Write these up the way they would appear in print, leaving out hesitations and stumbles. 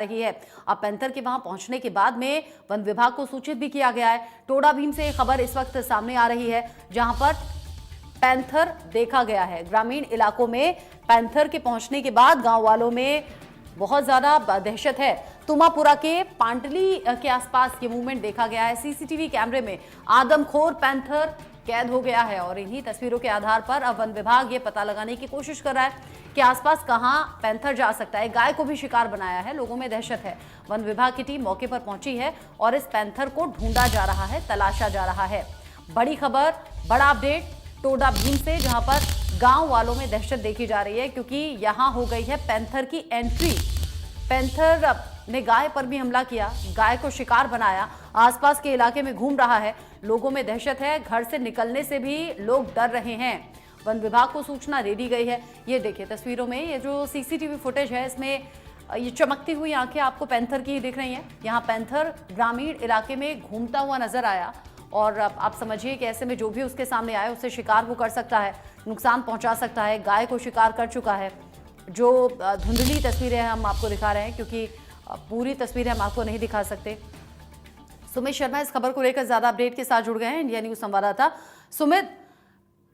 रही है। अब पैंथर के वहां पहुंचने के बाद में वन विभाग को सूचित भी किया गया है। टोडा भीम से खबर इस वक्त सामने आ रही है, जहां पर पैंथर देखा गया है। ग्रामीण इलाकों में पैंथर के पहुंचने के बाद गांव वालों में बहुत ज्यादा दहशत है। तुमापुरा के पांटली के आसपास ये मूवमेंट देखा गया है। सीसीटीवी कैमरे में आदमखोर पैंथर कैद हो गया है और इन्हीं तस्वीरों के आधार पर अब वन विभाग ये पता लगाने की कोशिश कर रहा है कि आसपास कहां पैंथर जा सकता है। गाय को भी शिकार बनाया है, लोगों में दहशत है। वन विभाग की टीम मौके पर पहुंची है और इस पैंथर को ढूंढा जा रहा है, तलाशा जा रहा है। बड़ी खबर, बड़ा अपडेट टोडा भीम से, जहां पर गांव वालों में दहशत देखी जा रही है क्योंकि यहां हो गई है पैंथर की एंट्री। पैंथर ने गाय पर भी हमला किया, गाय को शिकार बनाया, आसपास के इलाके में घूम रहा है। लोगों में दहशत है, घर से निकलने से भी लोग डर रहे हैं। वन विभाग को सूचना दे दी गई है। ये देखिए तस्वीरों में ये जो सीसीटीवी फुटेज है, इसमें ये चमकती हुई आंखें आपको पैंथर की दिख रही हैं। यहाँ पैंथर ग्रामीण इलाके में घूमता हुआ नजर आया और आप समझिए कि ऐसे में जो भी उसके सामने आए उससे शिकार वो कर सकता है, नुकसान पहुंचा सकता है। गाय को शिकार कर चुका है। जो धुंधली तस्वीरें हम आपको दिखा रहे हैं क्योंकि पूरी तस्वीरें हम आपको नहीं दिखा सकते। सुमित शर्मा इस खबर को लेकर ज्यादा अपडेट के साथ जुड़ गए हैं, इंडिया न्यूज संवाददाता। सुमित,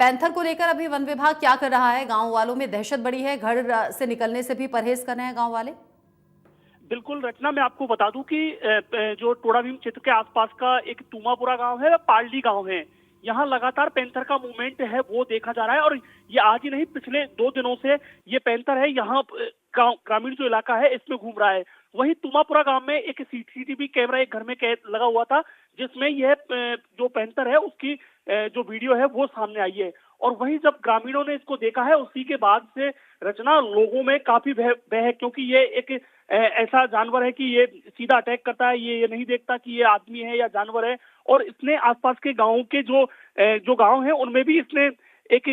पैंथर को लेकर अभी वन विभाग क्या कर रहा है? गांव वालों में दहशत बढ़ी है, घर से निकलने से भी परहेज कर रहे हैं गांव वाले। बिल्कुल रचना, मैं आपको बता दूं कि जो टोडा भीम क्षेत्र के आसपास का एक तुमापुरा गांव है, पालडी गांव है, यहाँ लगातार पैंथर का मूवमेंट है वो देखा जा रहा है। और ये आज ही नहीं, पिछले 2 दिनों से ये पैंथर है यहाँ ग्रामीण जो इलाका है इसमें घूम रहा है। वहीं तुमापुरा गांव में एक सीसीटीवी कैमरा एक घर में कैद लगा हुआ था, जिसमें यह जो पैंथर है उसकी जो वीडियो है वो सामने आई है। और वहीं जब ग्रामीणों ने इसको देखा है, उसी के बाद से रचना लोगों में काफी भय है, क्योंकि ये एक ऐसा जानवर है कि ये सीधा अटैक करता है। ये नहीं देखता कि ये आदमी है या जानवर है। और इसने आसपास के गांवों के जो गांव हैं उनमें भी इसने एक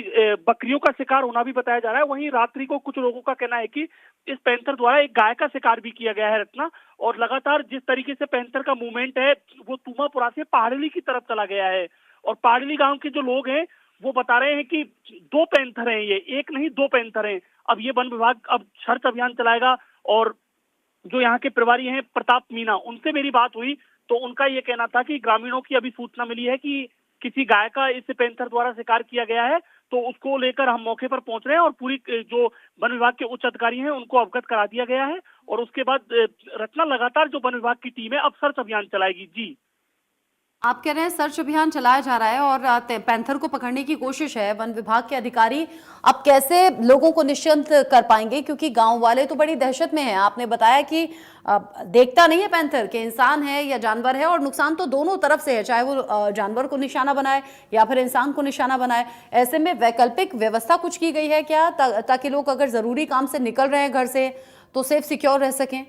बकरियों का शिकार होना भी बताया जा रहा है। वहीं रात्रि को कुछ लोगों का कहना है कि इस पैंथर द्वारा एक गाय का शिकार भी किया गया है रत्ना। और लगातार जिस तरीके से पैंथर का मूवमेंट है वो तुमापुरा से पहाड़ली की तरफ चला गया है। और पहाड़ली गांव के जो लोग हैं वो बता रहे हैं कि 2 पैंथर हैं, ये एक नहीं 2 पैंथर हैं। अब ये वन विभाग अब सर्च अभियान चलाएगा। और जो यहाँ के प्रभारी हैं प्रताप मीना, उनसे मेरी बात हुई तो उनका ये कहना था कि ग्रामीणों की अभी सूचना मिली है कि किसी गाय का इस पैंथर द्वारा शिकार किया गया है, तो उसको लेकर हम मौके पर पहुंच रहे हैं और पूरी जो वन विभाग के उच्च अधिकारी हैं उनको अवगत करा दिया गया है। और उसके बाद रचना लगातार जो वन विभाग की टीम है अब सर्च अभियान चलाएगी। जी, आप कह रहे हैं सर्च अभियान चलाया जा रहा है और पैंथर को पकड़ने की कोशिश है। वन विभाग के अधिकारी अब कैसे लोगों को निश्चिंत कर पाएंगे, क्योंकि गांव वाले तो बड़ी दहशत में हैं। आपने बताया कि देखता नहीं है पैंथर के इंसान है या जानवर है, और नुकसान तो दोनों तरफ से है, चाहे वो जानवर को निशाना बनाए या फिर इंसान को निशाना बनाए। ऐसे में वैकल्पिक व्यवस्था कुछ की गई है क्या, ताकि लोग अगर जरूरी काम से निकल रहे हैं घर से तो सेफ सिक्योर रह सकें?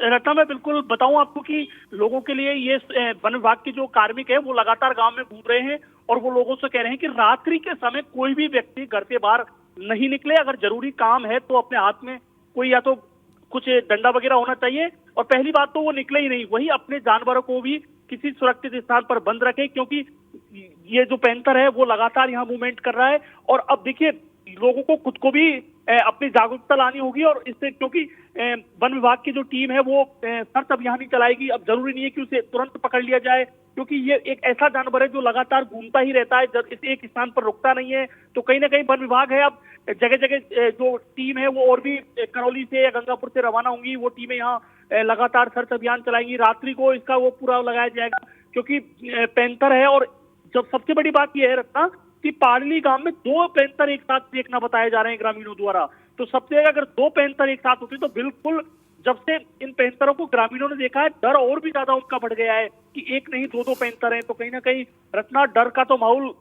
रत्ना, मैं बिल्कुल बताऊं आपको कि लोगों के लिए ये वन विभाग के जो कार्मिक है वो लगातार गांव में घूम रहे हैं और वो लोगों से कह रहे हैं कि रात्रि के समय कोई भी व्यक्ति घर से बाहर नहीं निकले। अगर जरूरी काम है तो अपने हाथ में कोई या तो कुछ डंडा वगैरह होना चाहिए, और पहली बात तो वो निकले ही नहीं। वही अपने जानवरों को भी किसी सुरक्षित स्थान पर बंद रखें, क्योंकि ये जो पैंथर है वो लगातार यहाँ मूवमेंट कर रहा है। और अब देखिए लोगों को खुद को भी अपनी जागरूकता लानी होगी, और इससे क्योंकि वन विभाग की जो टीम है वो सर्च अभियान ही चलाएगी। अब जरूरी नहीं है कि उसे तुरंत पकड़ लिया जाए, क्योंकि ये एक ऐसा जानवर है जो लगातार घूमता ही रहता है, जब इस एक स्थान पर रुकता नहीं है। तो कहीं ना कहीं वन विभाग है अब जगह जगह जो टीम है वो और भी करौली से या गंगापुर से रवाना होंगी। वो टीमें यहाँ लगातार सर्च अभियान चलाएंगी। रात्रि को इसका वो पूरा लगाया जाएगा, क्योंकि पैंथर है। और जब सबसे बड़ी बात यह है रत्ना कि पाड़ली गांव में 2 पैंथर एक साथ देखना बताए जा रहे हैं ग्रामीणों द्वारा। तो सबसे अगर 2 पैंथर एक साथ होते तो बिल्कुल, जब से इन पैंथरों को ग्रामीणों ने देखा है डर और भी ज्यादा उनका बढ़ गया है कि एक नहीं 2-2 पैंथर हैं। तो कहीं ना कहीं रत्ना डर का तो माहौल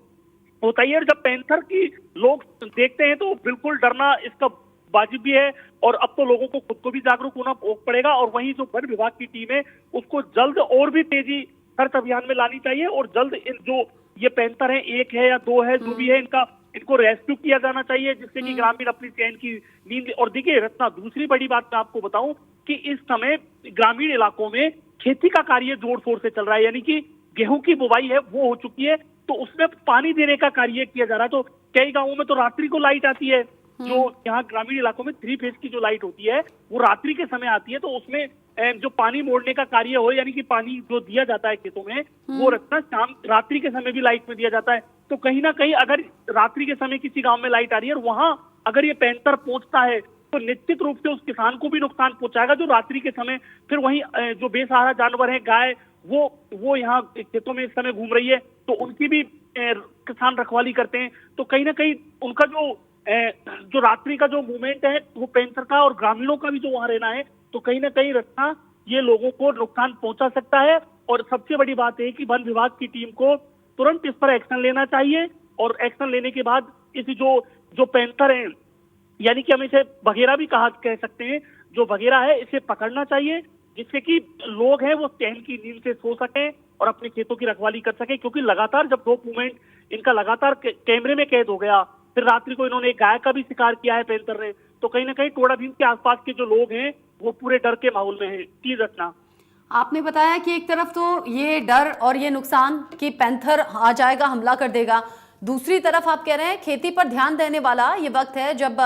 होता ही है। जब पैंथर की लोग देखते हैं तो बिल्कुल डरना इसका वाजिब भी है। और अब तो लोगों को खुद को भी जागरूक होना पड़ेगा। और वहीं जो वन विभाग की टीम है उसको जल्द और भी तेजी सर्च अभियान में लानी चाहिए, और जल्द इन जो ये पैंथर है, 1 है या 2 है, जो भी है, इनको रेस्क्यू किया जाना चाहिए, जिससे कि ग्रामीण अपनी चैन की नींद। और देखिए रत्ना, दूसरी बड़ी बात मैं आपको बताऊं कि इस समय ग्रामीण इलाकों में खेती का कार्य जोर शोर से चल रहा है, यानी कि गेहूं की बुवाई है वो हो चुकी है, तो उसमें पानी देने का कार्य किया जा रहा है। तो कई गांवों में तो रात्रि को लाइट आती है, जो यहाँ ग्रामीण इलाकों में 3 फेज की जो लाइट होती है वो रात्रि के समय आती है, तो उसमें जो पानी मोड़ने का कार्य हो, यानी कि पानी जो दिया जाता है खेतों में, वो रखना शाम रात्रि के समय भी लाइट में दिया जाता है। तो कहीं ना कहीं अगर रात्रि के समय किसी गांव में लाइट आ रही है और वहां अगर ये पैंथर पहुंचता है तो निश्चित रूप से उस किसान को भी नुकसान पहुंचाएगा, जो रात्रि के समय फिर वहीं जो बेसहारा जानवर है, गाय, वो यहाँ खेतों में इस समय घूम रही है, तो उनकी भी किसान रखवाली करते हैं। तो कहीं ना कहीं उनका जो रात्रि का जो मूवमेंट है वो पैंथर का और ग्रामीणों का भी जो वहां रहना है, तो कहीं ना कहीं रखना ये लोगों को नुकसान पहुंचा सकता है। और सबसे बड़ी बात है कि वन विभाग की टीम को तुरंत इस पर एक्शन लेना चाहिए, और एक्शन लेने के बाद इस जो पैंथर है, यानी कि हम इसे बघेरा भी कह सकते हैं, जो बघेरा है इसे पकड़ना चाहिए, जिससे कि लोग हैं वो चैन की नींद से सो सकें और अपने खेतों की रखवाली कर सकें। क्योंकि लगातार जब 2 मूवमेंट इनका लगातार कैमरे में कैद हो गया, फिर रात्रि को इन्होंने एक गाय का भी शिकार किया है पैंथर ने, तो कहीं ना कहीं टोडा भीम के आसपास के जो लोग हैं वो पूरे डर के माहौल में हैं। चीज रखना, आपने बताया कि एक तरफ तो ये डर और ये नुकसान कि पैंथर आ जाएगा, हमला कर देगा, दूसरी तरफ आप कह रहे हैं खेती पर ध्यान देने वाला ये वक्त है जब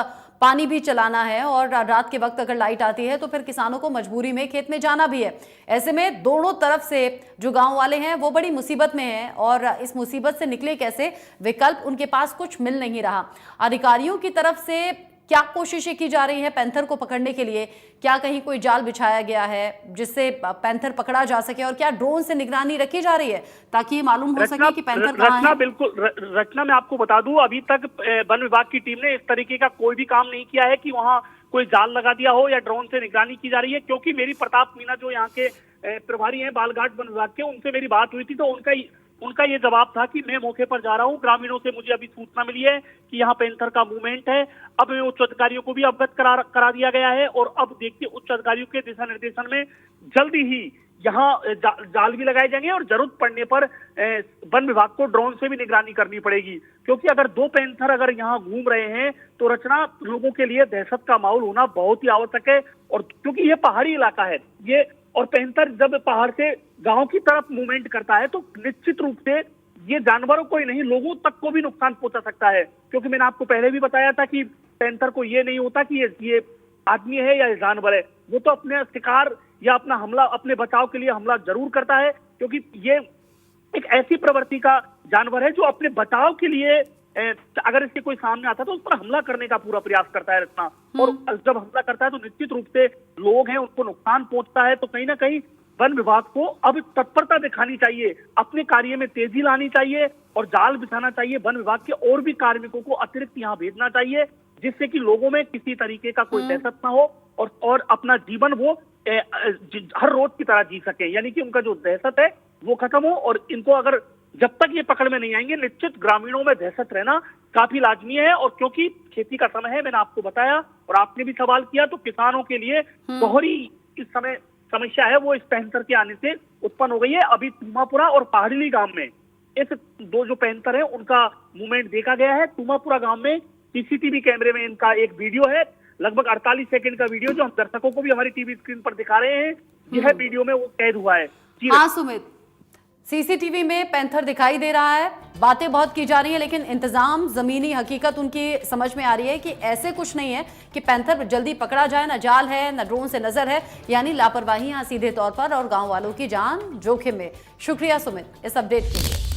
पानी भी चलाना है, और रात के वक्त अगर लाइट आती है तो फिर किसानों को मजबूरी में खेत में जाना भी है। ऐसे में दोनों तरफ से जो गांव वाले हैं वो बड़ी मुसीबत में हैं, और इस मुसीबत से निकले कैसे, विकल्प उनके पास कुछ मिल नहीं रहा। अधिकारियों की तरफ से क्या कोशिशें की जा रही है पैंथर को पकड़ने के लिए? क्या कहीं कोई जाल बिछाया गया है जिससे पैंथर पकड़ा जा सके, और क्या ड्रोन से निगरानी रखी जा रही है ताकि ये मालूम हो सके कि पैंथर कहाँ है? बिल्कुल रचना, मैं आपको बता दूं, अभी तक वन विभाग की टीम ने इस तरीके का कोई भी काम नहीं किया है कि वहां कोई जाल लगा दिया हो या ड्रोन से निगरानी की जा रही है। क्योंकि मेरी प्रताप मीना जो यहाँ के प्रभारी हैं बालघाट वन विभाग के, उनसे मेरी बात हुई थी, तो उनका ये जवाब था कि मैं मौके पर जा रहा हूं, ग्रामीणों से मुझे अभी सूचना मिली है कि यहाँ पैंथर का मूवमेंट है। अब उच्च अधिकारियों को भी अवगत करा दिया गया है, और अब देखिए उच्च अधिकारियों के दिशा निर्देशन में जल्दी ही यहाँ जाल भी लगाए जाएंगे, और जरूरत पड़ने पर वन विभाग को ड्रोन से भी निगरानी करनी पड़ेगी। क्योंकि अगर 2 पैंथर अगर यहाँ घूम रहे हैं तो रचना लोगों के लिए दहशत का माहौल होना बहुत ही आवश्यक है। और क्योंकि ये पहाड़ी इलाका है ये, और पैंथर जब पहाड़ से गांव की तरफ मूवमेंट करता है तो निश्चित रूप से ये जानवरों को ही नहीं, लोगों तक को भी नुकसान पहुंचा सकता है। क्योंकि मैंने आपको पहले भी बताया था कि पैंथर को ये नहीं होता कि ये आदमी है या जानवर है, वो तो अपने शिकार या अपना हमला, अपने बचाव के लिए हमला जरूर करता है। क्योंकि ये एक ऐसी प्रवृत्ति का जानवर है जो अपने बचाव के लिए अगर इसके कोई सामने आता है तो उस पर हमला करने का पूरा प्रयास करता है रचना। और जब हमला करता है तो निश्चित रूप से लोग हैं उनको नुकसान पहुंचता है। तो कहीं ना कहीं वन विभाग को अब तत्परता दिखानी चाहिए, अपने कार्य में तेजी लानी चाहिए और जाल बिछाना चाहिए। वन विभाग के और भी कार्मिकों को अतिरिक्त यहाँ भेजना चाहिए, जिससे कि लोगों में किसी तरीके का कोई दहशत ना हो और अपना जीवन वो हर रोज की तरह जी सके। यानी कि उनका जो दहशत है वो खत्म हो, और इनको अगर जब तक ये पकड़ में नहीं आएंगे निश्चित ग्रामीणों में दहशत रहना काफी लाजमी है। और क्योंकि खेती का समय है, मैंने आपको बताया और आपने भी सवाल किया, तो किसानों के लिए दोहरी इस समय समस्या है वो इस पैंथर के आने से उत्पन्न हो गई है। अभी तुमापुरा और पहाड़ीली गांव में इस 2 जो पैंथर है उनका मूवमेंट देखा गया है। तुमापुरा गांव में सीसीटीवी कैमरे में इनका एक वीडियो है, लगभग 48 सेकंड का वीडियो, जो हम दर्शकों को भी हमारी टीवी स्क्रीन पर दिखा रहे हैं। यह वीडियो में वो कैद हुआ है। हाँ सुमित, सीसीटीवी में पैंथर दिखाई दे रहा है, बातें बहुत की जा रही हैं, लेकिन इंतजाम, जमीनी हकीकत उनकी समझ में आ रही है कि ऐसे कुछ नहीं है कि पैंथर जल्दी पकड़ा जाए, ना जाल है ना ड्रोन से नजर है, यानी लापरवाही यहाँ सीधे तौर पर और गांव वालों की जान जोखिम में। शुक्रिया सुमित इस अपडेट के लिए।